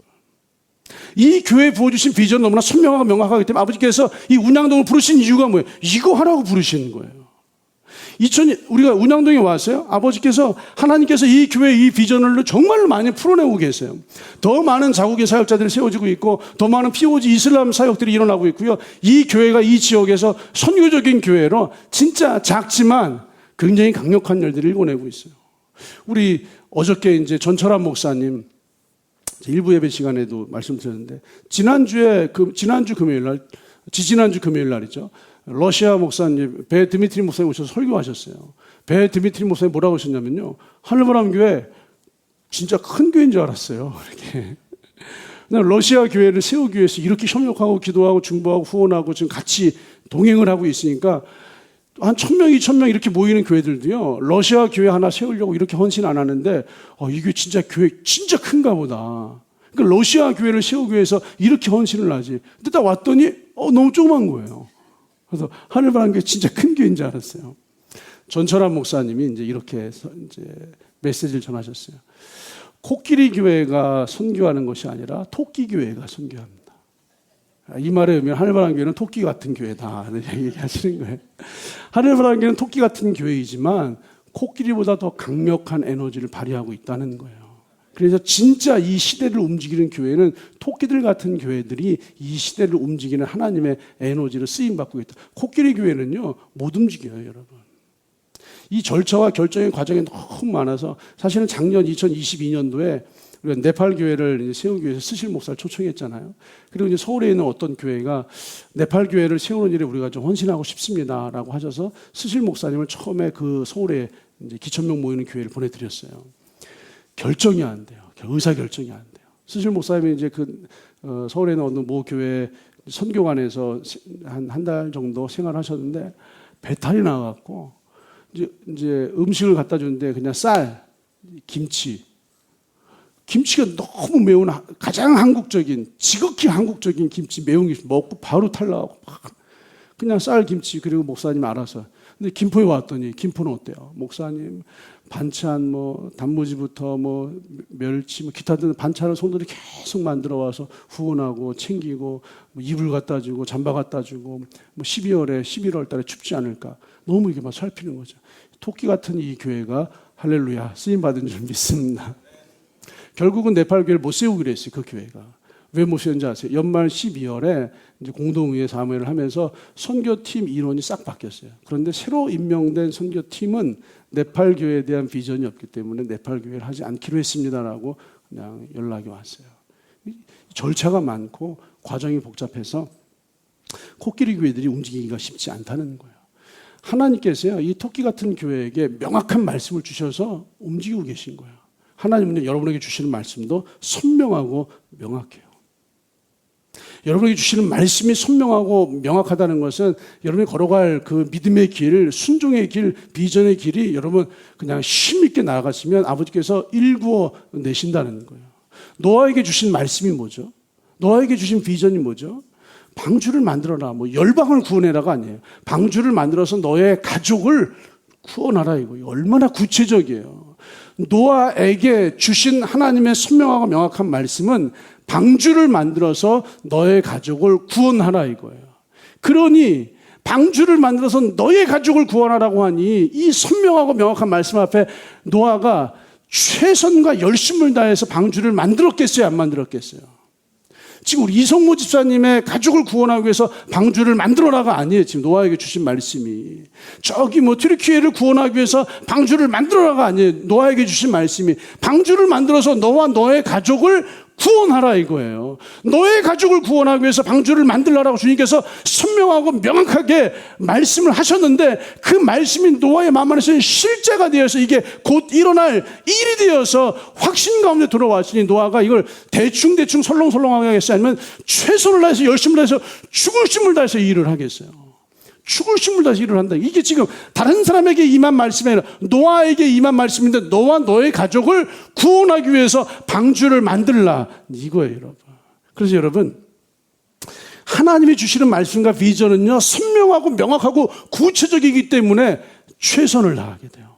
이 교회에 부어주신 비전 너무나 선명하고 명확하기 때문에 아버지께서 이 운양동을 부르신 이유가 뭐예요? 이거 하라고 부르시는 거예요. 우리가 운양동에 왔어요. 아버지께서, 하나님께서 이 교회 이 비전을 정말로 많이 풀어내고 계세요. 더 많은 자국의 사역자들이 세워지고 있고, 더 많은 POG 이슬람 사역들이 일어나고 있고요. 이 교회가 이 지역에서 선교적인 교회로 진짜 작지만 굉장히 강력한 일들을 일궈내고 있어요. 우리 어저께 이제 전철환 목사님 일부 예배 시간에도 말씀드렸는데, 지난주 금요일 날, 지지난주 금요일 날이죠. 러시아 목사님, 배 드미트리 목사님 오셔서 설교하셨어요. 배 드미트리 목사님 뭐라고 하셨냐면요, 하늘바람교회 진짜 큰 교회인 줄 알았어요. 이렇게. 러시아 교회를 세우기 위해서 이렇게 협력하고 기도하고 중보하고 후원하고 지금 같이 동행을 하고 있으니까 한 1,000명, 2,000명 이렇게 모이는 교회들도요, 러시아 교회 하나 세우려고 이렇게 헌신 안 하는데, 이게 진짜 교회 진짜 큰가 보다. 그러니까 러시아 교회를 세우기 위해서 이렇게 헌신을 하지. 근데 딱 왔더니, 너무 조그만 거예요. 그래서 하늘바람교회 진짜 큰 교회인 줄 알았어요. 전철환 목사님이 이제 이렇게 이제 메시지를 전하셨어요. 코끼리 교회가 선교하는 것이 아니라 토끼 교회가 선교합니다. 이 말에 의미는 하늘바람교회는 토끼 같은 교회다 얘기하시는 거예요. 하늘바람교회는 토끼 같은 교회이지만 코끼리보다 더 강력한 에너지를 발휘하고 있다는 거예요. 그래서 진짜 이 시대를 움직이는 교회는 토끼들 같은 교회들이 이 시대를 움직이는 하나님의 에너지를 쓰임받고 있다. 코끼리 교회는요, 못 움직여요, 여러분. 이 절차와 결정의 과정이 너무 많아서 사실은 작년 2022년도에 우리가 네팔 교회를 세우기 위해서 스실 목사를 초청했잖아요. 그리고 이제 서울에 있는 어떤 교회가 네팔 교회를 세우는 일에 우리가 좀 헌신하고 싶습니다라고 하셔서 스실 목사님을 처음에 그 서울에 이제 기천명 모이는 교회를 보내드렸어요. 결정이 안 돼요. 의사 결정이 안 돼요. 스실 목사님이 이제 서울에 있는 어느 모 교회 선교관에서 한 달 정도 생활하셨는데 배탈이 나갖고 이제 음식을 갖다 주는데 그냥 쌀, 김치가 너무 매운 가장 한국적인, 지극히 한국적인 김치, 매운 김치 먹고 바로 탈락하고 그냥 쌀 김치. 그리고 목사님 알아서. 근데 김포에 왔더니 김포는 어때요? 목사님 반찬 단무지부터 멸치 기타 등 반찬을 손들이 계속 만들어 와서 후원하고 챙기고 이불 갖다 주고 잠바 갖다 주고 12월에 11월 달에 춥지 않을까 너무 이게 막 살피는 거죠. 토끼 같은 이 교회가 할렐루야 쓰임 받은 줄 믿습니다. 결국은 네팔 교회를 못 세우기로 했어요. 그 교회가. 왜 못 세웠는지 아세요? 연말 12월에 이제 공동의회 사무회를 하면서 선교팀 인원이 싹 바뀌었어요. 그런데 새로 임명된 선교팀은 네팔 교회에 대한 비전이 없기 때문에 네팔 교회를 하지 않기로 했습니다라고 그냥 연락이 왔어요. 절차가 많고 과정이 복잡해서 코끼리 교회들이 움직이기가 쉽지 않다는 거예요. 하나님께서요, 이 토끼 같은 교회에게 명확한 말씀을 주셔서 움직이고 계신 거예요. 하나님은 여러분에게 주시는 말씀도 선명하고 명확해요. 여러분에게 주시는 말씀이 선명하고 명확하다는 것은 여러분이 걸어갈 그 믿음의 길, 순종의 길, 비전의 길이 여러분 그냥 힘있게 나아갔으면 아버지께서 일구어 내신다는 거예요. 노아에게 주신 말씀이 뭐죠? 노아에게 주신 비전이 뭐죠? 방주를 만들어라, 뭐 열방을 구원해라가 아니에요. 방주를 만들어서 너의 가족을 구원하라, 이거예요. 얼마나 구체적이에요. 노아에게 주신 하나님의 선명하고 명확한 말씀은 방주를 만들어서 너의 가족을 구원하라, 이거예요. 그러니 방주를 만들어서 너의 가족을 구원하라고 하니 이 선명하고 명확한 말씀 앞에 노아가 최선과 열심을 다해서 방주를 만들었겠어요, 안 만들었겠어요? 지금 우리 이성모 집사님의 가족을 구원하기 위해서 방주를 만들어라가 아니에요. 지금 노아에게 주신 말씀이. 저기 뭐 튀르키예를 구원하기 위해서 방주를 만들어라가 아니에요. 노아에게 주신 말씀이 방주를 만들어서 너와 너의 가족을 구원하라, 이거예요. 너의 가족을 구원하기 위해서 방주를 만들라라고 주님께서 선명하고 명확하게 말씀을 하셨는데, 그 말씀이 노아의 마음 안에서 실제가 되어서 이게 곧 일어날 일이 되어서 확신 가운데 들어왔으니 노아가 이걸 대충 설렁설렁하게 하겠어요? 아니면 최선을 다해서 열심을 다해서 죽을 힘을 다해서 이 일을 하겠어요? 죽을 힘을 다해서 일을 한다. 이게 지금 다른 사람에게 임한 말씀이 아니라 노아에게 임한 말씀인데, 너와 너의 가족을 구원하기 위해서 방주를 만들라, 이거예요, 여러분. 그래서 여러분, 하나님이 주시는 말씀과 비전은요, 선명하고 명확하고 구체적이기 때문에 최선을 다하게 돼요.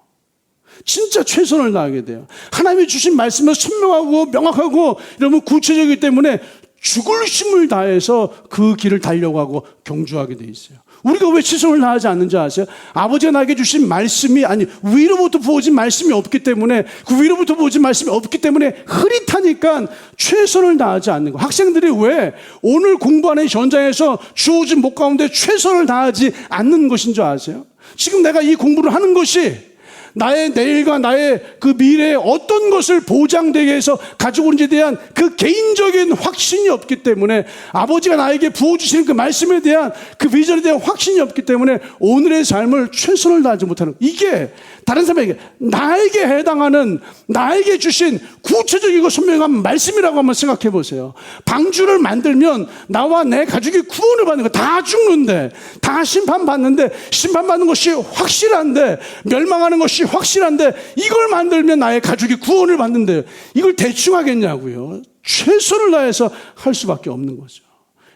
진짜 최선을 다하게 돼요. 하나님이 주신 말씀은 선명하고 명확하고 여러분 구체적이기 때문에 죽을 힘을 다해서 그 길을 달려가고 경주하게 돼 있어요. 우리가 왜 최선을 다하지 않는지 아세요? 아버지가 나에게 주신 말씀이, 아니 위로부터 부어진 말씀이 없기 때문에, 그 위로부터 부어진 말씀이 없기 때문에 흐릿하니까 최선을 다하지 않는 거. 학생들이 왜 오늘 공부하는 현장에서 주어진 목 가운데 최선을 다하지 않는 것인 줄 아세요? 지금 내가 이 공부를 하는 것이 나의 내일과 나의 그 미래에 어떤 것을 보장되게 해서 가지고 오는지에 대한 그 개인적인 확신이 없기 때문에, 아버지가 나에게 부어주시는 그 말씀에 대한 그 비전에 대한 확신이 없기 때문에 오늘의 삶을 최선을 다하지 못하는, 이게 다른 사람에게, 나에게 해당하는, 나에게 주신 구체적이고 선명한 말씀이라고 한번 생각해 보세요. 방주를 만들면 나와 내 가족이 구원을 받는 거, 다 죽는데, 다 심판받는데, 심판받는 것이 확실한데, 멸망하는 것이 확실한데, 이걸 만들면 나의 가족이 구원을 받는데, 이걸 대충 하겠냐고요. 최선을 다해서 할 수밖에 없는 거죠.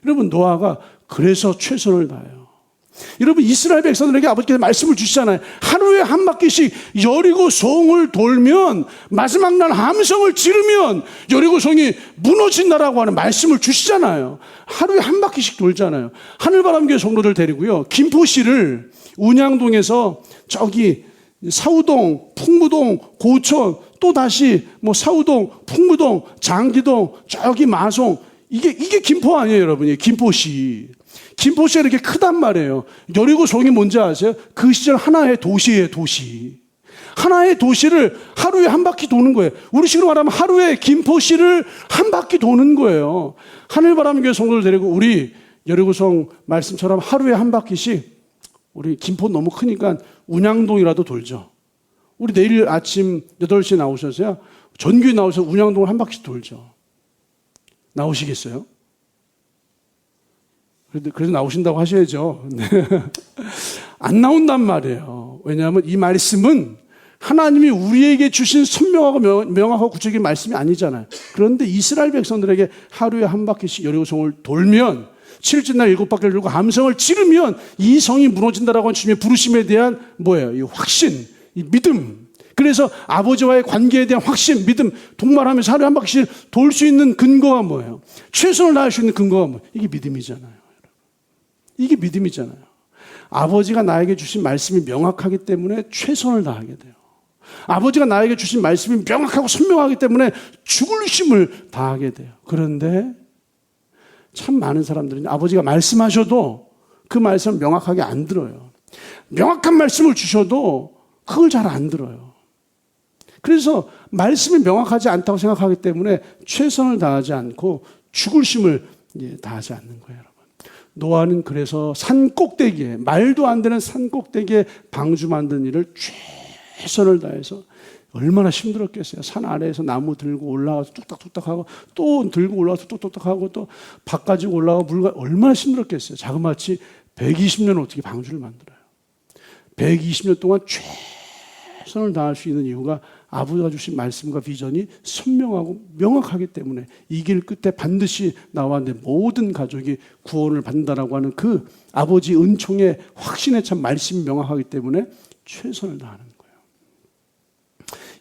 여러분, 노아가 그래서 최선을 다해요. 여러분, 이스라엘 백성들에게 아버지께서 말씀을 주시잖아요. 하루에 한 바퀴씩 여리고 성을 돌면, 마지막 날 함성을 지르면 여리고 성이 무너진다라고 하는 말씀을 주시잖아요. 하루에 한 바퀴씩 돌잖아요. 하늘바람교회 성도들 데리고요, 김포시를 운양동에서 저기 사우동, 풍무동, 고천, 또 다시 뭐 사우동, 풍무동, 장기동, 저기 마송, 이게 김포 아니에요, 여러분? 김포시. 김포시가 이렇게 크단 말이에요. 여리고성이 뭔지 아세요? 그 시절 하나의 도시예요, 도시. 하나의 도시를 하루에 한 바퀴 도는 거예요. 우리식으로 말하면 하루에 김포시를 한 바퀴 도는 거예요. 하늘바람교회 성도들 데리고 우리 여리고성 말씀처럼 하루에 한 바퀴씩, 우리 김포 너무 크니까 운양동이라도 돌죠. 우리 내일 아침 8시에 나오셔서요, 전교에 나오셔서 운양동을 한 바퀴씩 돌죠. 나오시겠어요? 그래도 나오신다고 하셔야죠. 네. 안 나온단 말이에요. 왜냐하면 이 말씀은 하나님이 우리에게 주신 선명하고 명확하고 구체적인 말씀이 아니잖아요. 그런데 이스라엘 백성들에게 하루에 한 바퀴씩 여리고성을 돌면, 7째 날 7바퀴를 돌고 함성을 지르면 이 성이 무너진다라고 하는 주님의 부르심에 대한 뭐예요? 이 확신, 이 믿음. 그래서 아버지와의 관계에 대한 확신, 믿음, 동말하면서 하루에 한 바퀴씩 돌 수 있는 근거가 뭐예요? 최선을 다할 수 있는 근거가 뭐예요? 이게 믿음이잖아요. 이게 믿음이잖아요. 아버지가 나에게 주신 말씀이 명확하기 때문에 최선을 다하게 돼요. 아버지가 나에게 주신 말씀이 명확하고 선명하기 때문에 죽을 힘을 다하게 돼요. 그런데 참 많은 사람들은 아버지가 말씀하셔도 그 말씀을 명확하게 안 들어요. 명확한 말씀을 주셔도 그걸 잘 안 들어요. 그래서 말씀이 명확하지 않다고 생각하기 때문에 최선을 다하지 않고 죽을 힘을 다하지 않는 거예요, 여러분. 노아는 그래서 산 꼭대기에, 말도 안 되는 산 꼭대기에 방주 만든 일을 최선을 다해서 얼마나 힘들었겠어요. 산 아래에서 나무 들고 올라가서 뚝딱뚝딱 하고 또 들고 올라가서 뚝뚝뚝 하고 또 밭 가지고 올라가고 물 얼마나 힘들었겠어요. 자그마치 120년 어떻게 방주를 만들어요. 120년 동안 최선을 다할 수 있는 이유가 아버지가 주신 말씀과 비전이 선명하고 명확하기 때문에 이 길 끝에 반드시 나와 내 모든 가족이 구원을 받는다라고 하는 그 아버지 은총의 확신에 참 말씀이 명확하기 때문에 최선을 다하는 거예요.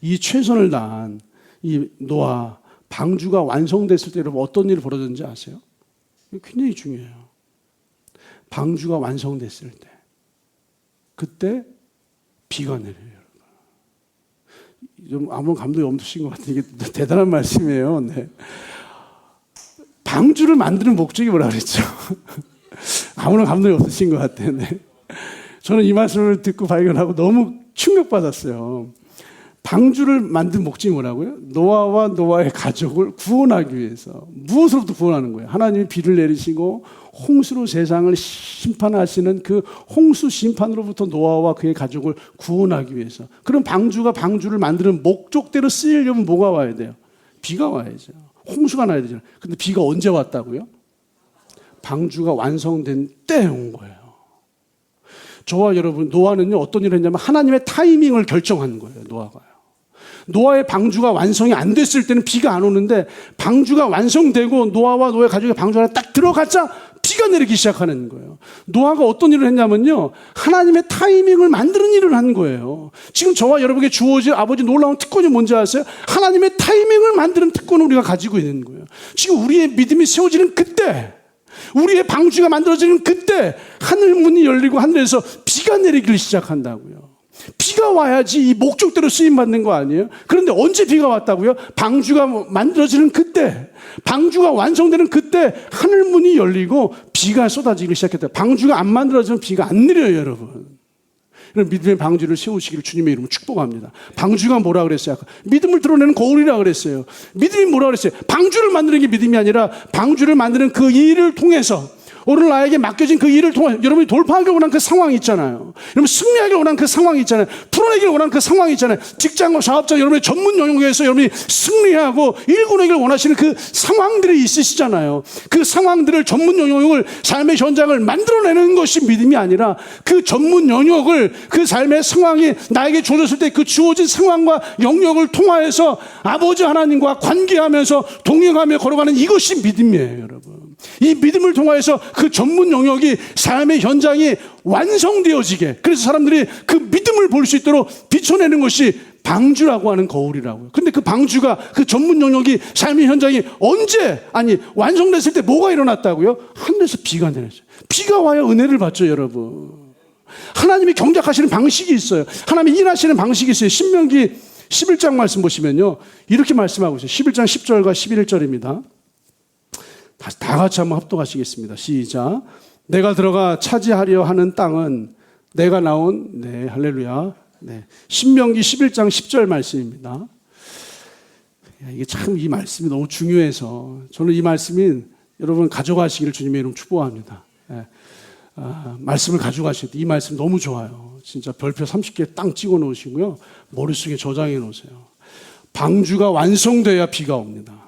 이 최선을 다한 이 노아 방주가 완성됐을 때 여러분 어떤 일이 벌어졌는지 아세요? 굉장히 중요해요. 방주가 완성됐을 때 그때 비가 내려요. 좀 아무런 감동이 없으신 것 같아요. 이게 대단한 말씀이에요. 네. 방주를 만드는 목적이 뭐라 그랬죠? 아무런 감동이 없으신 것 같아요. 네. 저는 이 말씀을 듣고 발견하고 너무 충격받았어요. 방주를 만든 목적이 뭐라고요? 노아와 노아의 가족을 구원하기 위해서. 무엇으로부터 구원하는 거예요? 하나님이 비를 내리시고 홍수로 세상을 심판하시는 그 홍수 심판으로부터 노아와 그의 가족을 구원하기 위해서. 그럼 방주가 방주를 만드는 목적대로 쓰이려면 뭐가 와야 돼요? 비가 와야죠. 홍수가 나야 되잖아요. 근데 비가 언제 왔다고요? 방주가 완성된 때에 온 거예요. 저와 여러분, 노아는요, 어떤 일을 했냐면 하나님의 타이밍을 결정한 거예요, 노아가요. 노아의 방주가 완성이 안 됐을 때는 비가 안 오는데 방주가 완성되고 노아와 노아의 가족의 방주 안에 딱 들어갔자 비가 내리기 시작하는 거예요. 노아가 어떤 일을 했냐면요, 하나님의 타이밍을 만드는 일을 한 거예요. 지금 저와 여러분에게 주어질 아버지 놀라운 특권이 뭔지 아세요? 하나님의 타이밍을 만드는 특권을 우리가 가지고 있는 거예요. 지금 우리의 믿음이 세워지는 그때, 우리의 방주가 만들어지는 그때 하늘 문이 열리고 하늘에서 비가 내리기를 시작한다고요. 비가 와야지 이 목적대로 쓰임받는 거 아니에요? 그런데 언제 비가 왔다고요? 방주가 만들어지는 그때, 방주가 완성되는 그때 하늘 문이 열리고 비가 쏟아지기 시작했다. 방주가 안 만들어지면 비가 안 내려요, 여러분. 믿음의 방주를 세우시기를 주님의 이름으로 축복합니다. 방주가 뭐라 그랬어요? 믿음을 드러내는 거울이라 그랬어요. 믿음이 뭐라 그랬어요? 방주를 만드는 게 믿음이 아니라 방주를 만드는 그 일을 통해서, 오늘 나에게 맡겨진 그 일을 통해 여러분이 돌파하기를 원하는 그 상황이 있잖아요. 여러분 승리하기를 원하는 그 상황이 있잖아요. 풀어내기를 원하는 그 상황이 있잖아요. 직장과 사업자 여러분의 전문 영역에서 여러분이 승리하고 일궈내기를 원하시는 그 상황들이 있으시잖아요. 그 상황들을 전문 영역을 삶의 현장을 만들어내는 것이 믿음이 아니라 그 전문 영역을 그 삶의 상황이 나에게 주어졌을 때 그 주어진 상황과 영역을 통하여서 아버지 하나님과 관계하면서 동행하며 걸어가는 이것이 믿음이에요, 여러분. 이 믿음을 통하여서 그 전문 영역이 삶의 현장이 완성되어지게, 그래서 사람들이 그 믿음을 볼 수 있도록 비춰내는 것이 방주라고 하는 거울이라고요. 근데 그 방주가, 그 전문 영역이 삶의 현장이 언제, 완성됐을 때 뭐가 일어났다고요? 하늘에서 비가 내렸어요. 비가 와야 은혜를 받죠, 여러분. 하나님이 경작하시는 방식이 있어요. 하나님이 일하시는 방식이 있어요. 신명기 11장 말씀 보시면요, 이렇게 말씀하고 있어요. 11장 10절과 11절입니다. 다 같이 한번 합독하시겠습니다. 시작. 내가 들어가 차지하려 하는 땅은 내가 나온, 할렐루야. 신명기 11장 10절 말씀입니다. 이게 참 이 말씀이 너무 중요해서 저는 이 말씀이 여러분 가져가시기를 주님의 이름 축복합니다. 말씀을 가져가실 때 이 말씀 너무 좋아요. 진짜 별표 30개 땅 찍어 놓으시고요. 머릿속에 저장해 놓으세요. 방주가 완성돼야 비가 옵니다.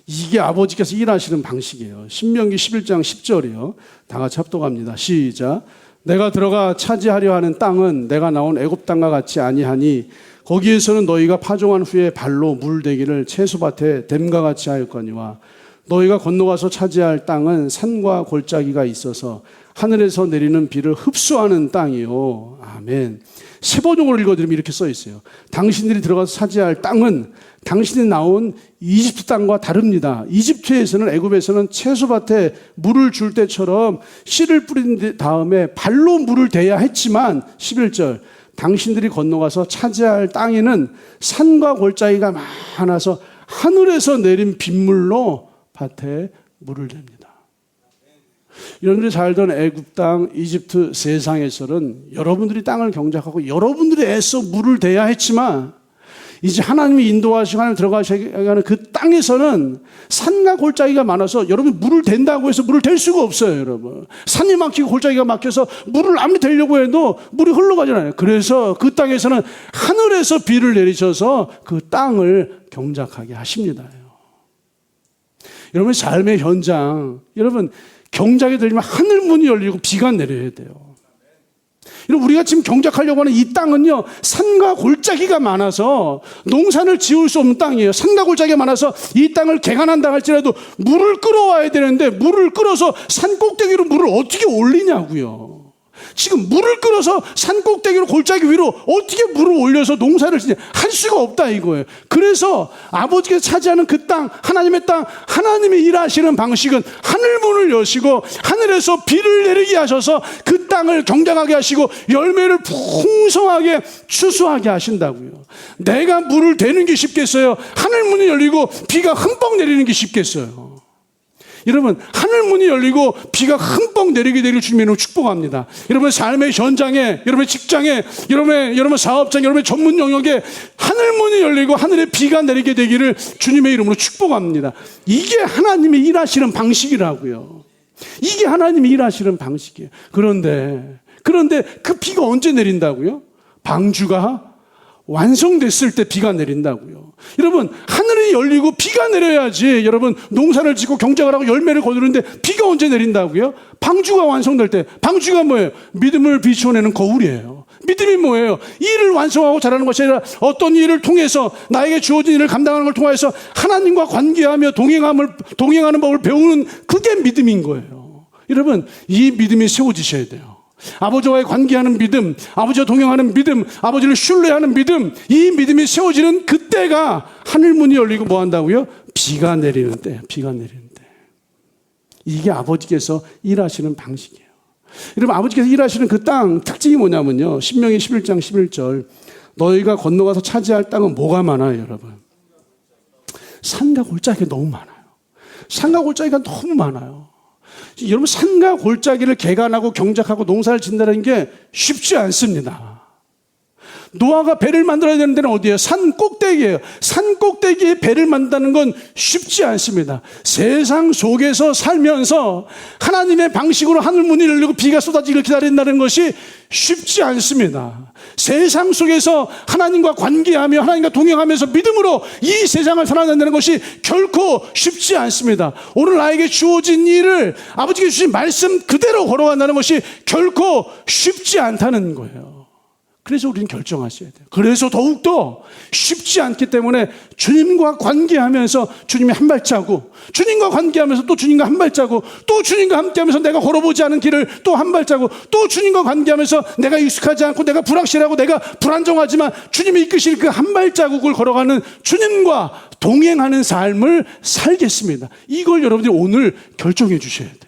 이게 아버지께서 일하시는 방식이에요. 신명기 11장 10절이요. 다 같이 합독합니다. 시작. 내가 들어가 차지하려 하는 땅은 내가 나온 애굽 땅과 같이 아니하니 거기에서는 너희가 파종한 후에 발로 물대기를 채소밭에 댐과 같이 하였거니와 너희가 건너가서 차지할 땅은 산과 골짜기가 있어서 하늘에서 내리는 비를 흡수하는 땅이요. 아멘. 세 번역으로 읽어드리면 이렇게 써 있어요. 당신들이 들어가서 차지할 땅은 당신이 나온 이집트 땅과 다릅니다. 이집트에서는, 애굽에서는 채소밭에 물을 줄 때처럼 씨를 뿌린 다음에 발로 물을 대야 했지만 11절, 당신들이 건너가서 차지할 땅에는 산과 골짜기가 많아서 하늘에서 내린 빗물로 밭에 물을 댑니다. 여러분들이 살던 애굽 땅, 이집트 세상에서는 여러분들이 땅을 경작하고 여러분들이 애써 물을 대야 했지만 이제 하나님이 인도하시고 하나님 들어가셔야 하는 그 땅에서는 산과 골짜기가 많아서 여러분 물을 댄다고 해서 물을 댈 수가 없어요, 여러분. 산이 막히고 골짜기가 막혀서 물을 아무리 대려고 해도 물이 흘러가잖아요. 그래서 그 땅에서는 하늘에서 비를 내리셔서 그 땅을 경작하게 하십니다. 여러분 삶의 현장, 여러분 경작이 되려면 하늘 문이 열리고 비가 내려야 돼요. 여러분 우리가 지금 경작하려고 하는 이 땅은요, 산과 골짜기가 많아서 농산을 지을 수 없는 땅이에요. 산과 골짜기가 많아서 이 땅을 개간한다 할지라도 물을 끌어와야 되는데 물을 끌어서 산 꼭대기로 물을 어떻게 올리냐고요. 지금 물을 끌어서 산 꼭대기로 골짜기 위로 어떻게 물을 올려서 농사를 할 수가 없다 이거예요. 그래서 아버지께서 차지하는 그 땅, 하나님의 땅, 하나님이 일하시는 방식은 하늘 문을 여시고 하늘에서 비를 내리게 하셔서 그 땅을 경작하게 하시고 열매를 풍성하게 추수하게 하신다고요. 내가 물을 대는 게 쉽겠어요? 하늘 문이 열리고 비가 흠뻑 내리는 게 쉽겠어요? 여러분 하늘 문이 열리고 비가 흠뻑 내리게 되기를 주님의 이름으로 축복합니다. 여러분의 삶의 현장에, 여러분의 직장에, 여러분의 사업장, 여러분의 전문 영역에 하늘 문이 열리고 하늘에 비가 내리게 되기를 주님의 이름으로 축복합니다. 이게 하나님이 일하시는 방식이라고요. 이게 하나님이 일하시는 방식이에요. 그런데 그 비가 언제 내린다고요? 방주가 완성됐을 때 비가 내린다고요. 여러분 하늘이 열리고 비가 내려야지 여러분 농사를 짓고 경작을 하고 열매를 거두는데 비가 언제 내린다고요? 방주가 완성될 때. 방주가 뭐예요? 믿음을 비추어내는 거울이에요. 믿음이 뭐예요? 일을 완성하고 잘하는 것이 아니라 어떤 일을 통해서 나에게 주어진 일을 감당하는 걸 통해서 하나님과 관계하며 동행하는 법을 배우는 그게 믿음인 거예요. 여러분 이 믿음이 세워지셔야 돼요. 아버지와의 관계하는 믿음, 아버지와 동행하는 믿음, 아버지를 신뢰하는 믿음, 이 믿음이 세워지는 그때가 하늘문이 열리고 뭐 한다고요? 비가 내리는 때, 비가 내리는 때. 이게 아버지께서 일하시는 방식이에요. 여러분 아버지께서 일하시는 그 땅 특징이 뭐냐면요, 신명기 11장 11절 너희가 건너가서 차지할 땅은 뭐가 많아요 여러분? 산과 골짜기가 너무 많아요. 산과 골짜기가 너무 많아요. 여러분 산과 골짜기를 개간하고 경작하고 농사를 짓는다는 게 쉽지 않습니다. 노아가 배를 만들어야 되는 데는 어디예요? 산 꼭대기예요. 산 꼭대기에 배를 만든다는 건 쉽지 않습니다. 세상 속에서 살면서 하나님의 방식으로 하늘문이 열리고 비가 쏟아지기를 기다린다는 것이 쉽지 않습니다. 세상 속에서 하나님과 관계하며 하나님과 동행하면서 믿음으로 이 세상을 살아낸다는 것이 결코 쉽지 않습니다. 오늘 나에게 주어진 일을 아버지께 주신 말씀 그대로 걸어간다는 것이 결코 쉽지 않다는 거예요. 그래서 우리는 결정하셔야 돼요. 그래서 더욱더 쉽지 않기 때문에 주님과 관계하면서 주님이 한 발자국, 주님과 관계하면서 또 주님과 한 발자국, 또 주님과 함께하면서 내가 걸어보지 않은 길을 또 한 발자국, 또 주님과 관계하면서 내가 익숙하지 않고 내가 불확실하고 내가 불안정하지만 주님이 이끄실 그 한 발자국을 걸어가는 주님과 동행하는 삶을 살겠습니다. 이걸 여러분들이 오늘 결정해 주셔야 돼요.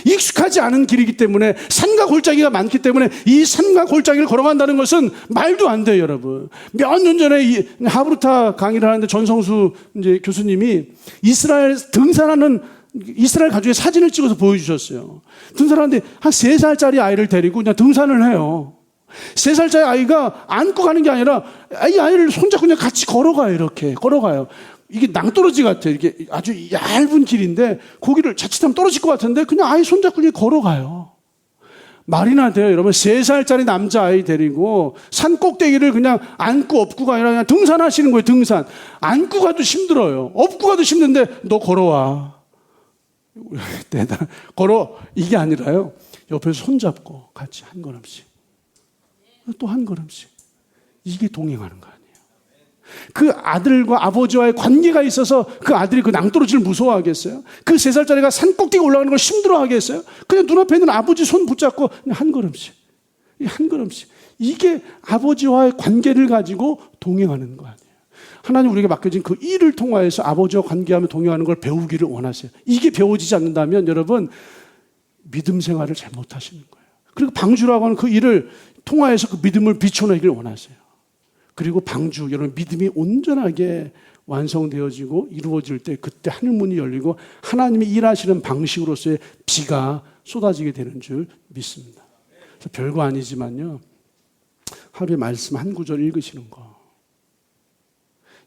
익숙하지 않은 길이기 때문에 산과 골짜기가 많기 때문에 이 산과 골짜기를 걸어간다는 것은 말도 안 돼요, 여러분. 몇 년 전에 이 하브루타 강의를 하는데 전성수 이제 교수님이 이스라엘 등산하는 이스라엘 가족의 사진을 찍어서 보여주셨어요. 등산하는데 한 3살짜리 아이를 데리고 그냥 등산을 해요. 3살짜리 아이가 안고 가는 게 아니라 이 아이를 손잡고 그냥 같이 걸어가요. 이렇게 걸어가요. 이게 낭떠러지 같아요. 이게 아주 얇은 길인데 거기를 자칫하면 떨어질 것 같은데 그냥 아이 손잡고 그냥 걸어가요. 말이나 돼요. 여러분 3살짜리 남자아이 데리고 산 꼭대기를 그냥 안고 업고가 아니라 그냥 등산하시는 거예요. 등산. 안고 가도 힘들어요. 업고 가도 힘든데 너 걸어와. 대단. 걸어. 이게 아니라요. 옆에서 손잡고 같이 한 걸음씩. 또 한 걸음씩. 이게 동행하는 거 아니에요. 그 아들과 아버지와의 관계가 있어서 그 아들이 그 낭떠러지를 무서워하겠어요? 그 3살짜리가 산 꼭대기 올라가는 걸 힘들어하겠어요? 그냥 눈앞에 있는 아버지 손 붙잡고 그냥 한 걸음씩, 한 걸음씩. 이게 아버지와의 관계를 가지고 동행하는 거 아니에요. 하나님 우리에게 맡겨진 그 일을 통하여서 아버지와 관계하며 동행하는 걸 배우기를 원하세요. 이게 배워지지 않는다면 여러분 믿음 생활을 잘 못하시는 거예요. 그리고 방주라고 하는 그 일을 통하여서 그 믿음을 비춰내기를 원하세요. 그리고 방주, 여러분 믿음이 온전하게 완성되어지고 이루어질 때 그때 하늘문이 열리고 하나님이 일하시는 방식으로서의 비가 쏟아지게 되는 줄 믿습니다. 그래서 별거 아니지만요. 하루에 말씀 한 구절 읽으시는 거.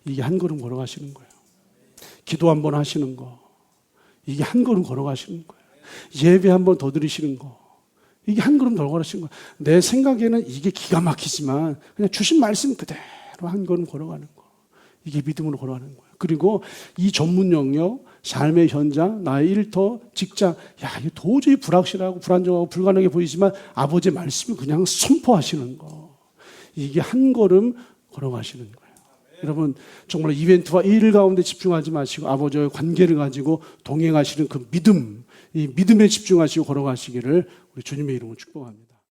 이게 한 걸음 걸어가시는 거예요. 기도 한 번 하시는 거, 이게 한 걸음 걸어가시는 거예요. 예배 한 번 더 드리시는 거, 이게 한 걸음 더 걸어가시는 거예요. 내 생각에는 이게 기가 막히지만 그냥 주신 말씀 그대로 한 걸음 걸어가는 거, 이게 믿음으로 걸어가는 거예요. 그리고 이 전문 영역, 삶의 현장, 나의 일터, 직장, 야, 이게 도저히 불확실하고 불안정하고 불가능해 보이지만 아버지의 말씀을 그냥 선포하시는 거, 이게 한 걸음 걸어가시는 거예요. 여러분, 정말 이벤트와 일 가운데 집중하지 마시고 아버지와의 관계를 가지고 동행하시는 그 믿음, 이 믿음에 집중하시고 걸어가시기를 우리 주님의 이름으로 축복합니다.